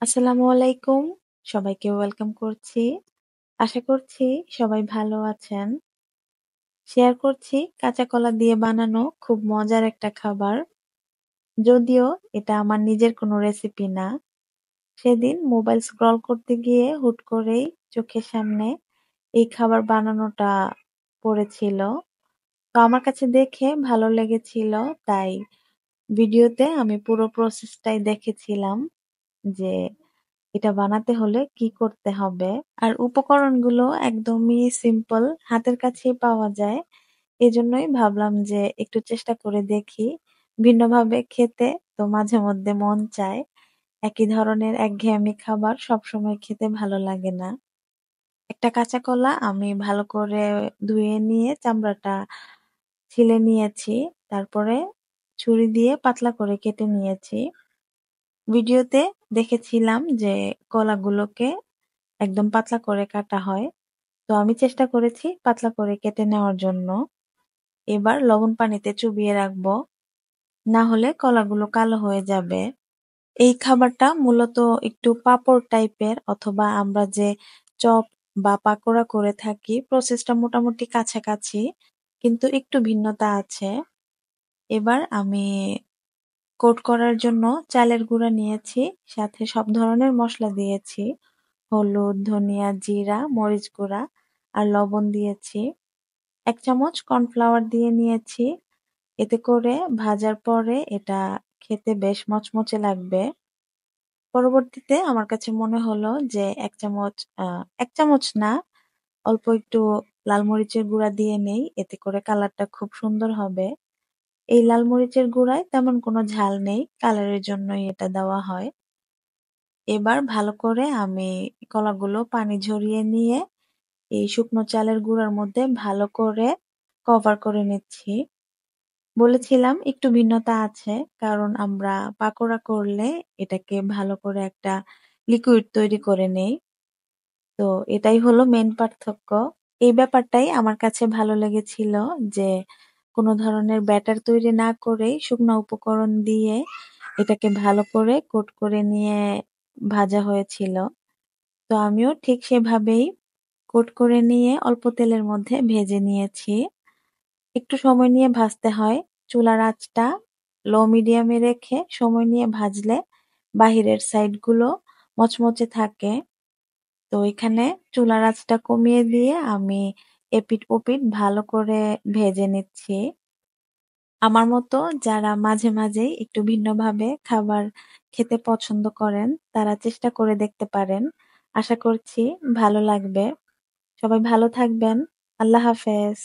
আসসালামু আলাইকুম। সবাইকে ওয়েলকাম করছি। আশা করছি সবাই ভালো আছেন। শেয়ার করছি কাঁচা কলা দিয়ে বানানো খুব মজার একটা খাবার। যদিও এটা আমার নিজের কোনো রেসিপি না। সেদিন মোবাইল স্ক্রল করতে গিয়ে হুট করেই চোখের সামনে এই খাবার বানানোটা পড়েছিল। তো আমার কাছে দেখে ভালো লেগেছিল, তাই ভিডিওতে আমি পুরো প্রসেসটাই দেখেছিলাম যে এটা বানাতে হলে কি করতে হবে। আর উপকরণগুলো একদমই সিম্পল, হাতের কাছেই পাওয়া যায়। এজন্যই ভাবলাম যে একটু চেষ্টা করে দেখি। ভিন্নভাবে খেতে তো মাঝে মধ্যে মন চায়। একই ধরনের একঘেয়েমি খাবার সবসময় খেতে ভালো লাগে না। একটা কাঁচা কলা আমি ভালো করে ধুয়ে নিয়ে চামড়াটা ছিলে নিয়েছি। তারপরে ছুরি দিয়ে পাতলা করে কেটে নিয়েছি। ভিডিওতে দেখেছিলাম যে কলাগুলোকে একদম পাতলা করে কাটা হয়। তো আমি চেষ্টা করেছি পাতলা করে কেটে নেওয়ার জন্য। এবার লবণ পানিতে চুবিয়ে রাখবো। না হলে কলাগুলো কালো হয়ে যাবে। এই খাবারটা মূলত একটু পাঁপড় টাইপের, অথবা আমরা যে চপ বা পাকোড়া করে থাকি, প্রসেসটা মোটামুটি কাছাকাছি, কিন্তু একটু ভিন্নতা আছে। এবার আমি কোট করার জন্য চালের গুঁড়া নিয়েছি, সাথে সব ধরনের মসলা দিয়েছি। হলুদ, ধনিয়া, জিরা, মরিচ গুঁড়া আর লবণ দিয়েছি। ১ চামচ কর্নফ্লাওয়ার দিয়ে নিয়েছি। এতে করে ভাজার পরে এটা খেতে বেশ মচমচে লাগবে। পরবর্তীতে আমার কাছে মনে হলো যে ১ চামচ, ১ চামচ না, অল্প একটু লাল মরিচের গুঁড়া দিয়ে নেই। এতে করে কালারটা খুব সুন্দর হবে। এই লাল মরিচের গুঁড়ায় তেমন কোনো ঝাল নেই। কালারের জন্যই এটা দেওয়া হয়। এবার ভালো করে আমি কলাগুলো পানি ঝরিয়ে নিয়ে এই শুকনো চালের গুঁড়ার মধ্যে ভালো করে কভার করে নিচ্ছি। বলেছিলাম একটু ভিন্নতা আছে, কারণ আমরা পাকোড়া করলে এটাকে ভালো করে একটা লিকুইড তৈরি করে নেই। তো এটাই হলো মেইন পার্থক্য। এই ব্যাপারটাই আমার কাছে ভালো লেগেছিল যে কোনো ধরনের ব্যাটার তৈরি না করেই শুকনো উপকরণ দিয়ে এটাকে ভালো করে কোট করে নিয়ে ভাজা হয়েছিল। তো আমিও ঠিক সেভাবেই কোট করে নিয়ে অল্প তেলের মধ্যে ভেজে নিয়েছি। একটু সময় নিয়ে ভাজতে হয়। চুলার আঁচটা লো মিডিয়ামে রেখে সময় নিয়ে ভাজলে বাহিরের সাইডগুলো মচমচে থাকে। তো এখানে চুলার আঁচটা কমিয়ে দিয়ে আমি এপিঠ ওপিঠ ভালো করে ভেজে নিচ্ছি। আমার মতো যারা মাঝে মাঝেই একটু ভিন্নভাবে খাবার খেতে পছন্দ করেন, তারা চেষ্টা করে দেখতে পারেন। আশা করছি ভালো লাগবে। সবাই ভালো থাকবেন। আল্লাহ হাফেজ।